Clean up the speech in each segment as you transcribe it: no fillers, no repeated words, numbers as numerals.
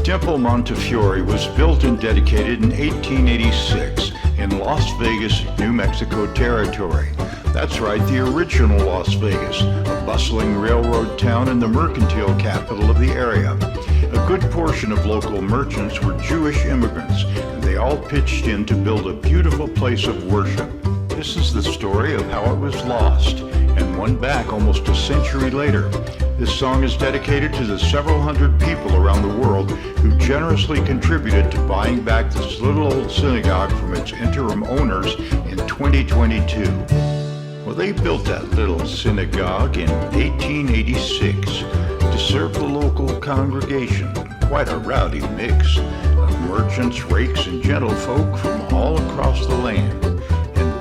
Temple Montefiore was built and dedicated in 1886 in Las Vegas, New Mexico territory. That's right, the original Las Vegas, a bustling railroad town and the mercantile capital of the area. A good portion of local merchants were Jewish immigrants, and they all pitched in to build a beautiful place of worship. This is the story of how it was lost and won back almost a century later. This song is dedicated to the several hundred people around the world who generously contributed to buying back this little old synagogue from its interim owners in 2022. Well, they built that little synagogue in 1886 to serve the local congregation. Quite a rowdy mix of merchants, rakes, and gentlefolk from all across the land.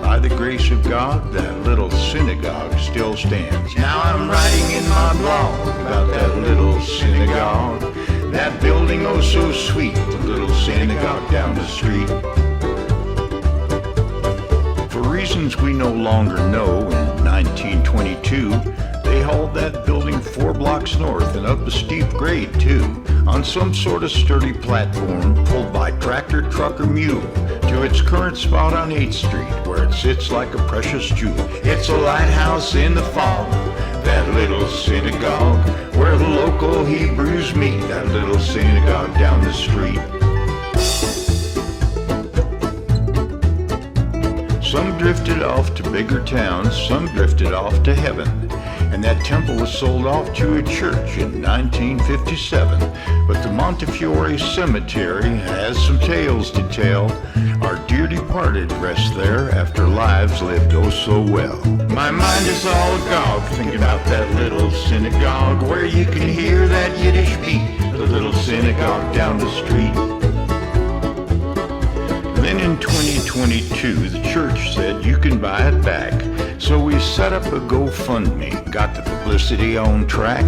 By the grace of God, that little synagogue still stands. Now I'm writing in my blog about that little synagogue, that building oh so sweet, the little synagogue down the street. For reasons we no longer know, in 1922, they hauled that building 4 blocks north and up a steep grade too, on some sort of sturdy platform pulled by tractor, truck, or mule, to its current spot on 8th Street, where it sits like a precious jewel. It's a lighthouse in the fog, that little synagogue, where the local Hebrews meet, that little synagogue down the street. Some drifted off to bigger towns, some drifted off to heaven, and that temple was sold off to a church in 1957. But the Montefiore Cemetery has some tales to tell. Our dear departed rest there after lives lived oh so well. My mind is all agog thinking about that little synagogue, where you can hear that Yiddish beat, the little synagogue down the street. Then in 2022, the church said you can buy it back. So we set up a GoFundMe, got the publicity on track.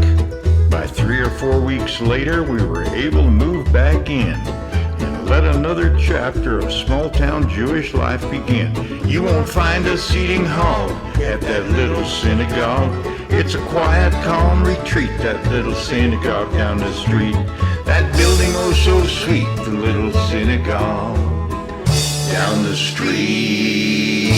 By 3 or 4 weeks later, we were able to move back in and let another chapter of small-town Jewish life begin. You won't find us eating hog at that little synagogue. It's a quiet, calm retreat, that little synagogue down the street. That building oh so sweet, the little synagogue down the street.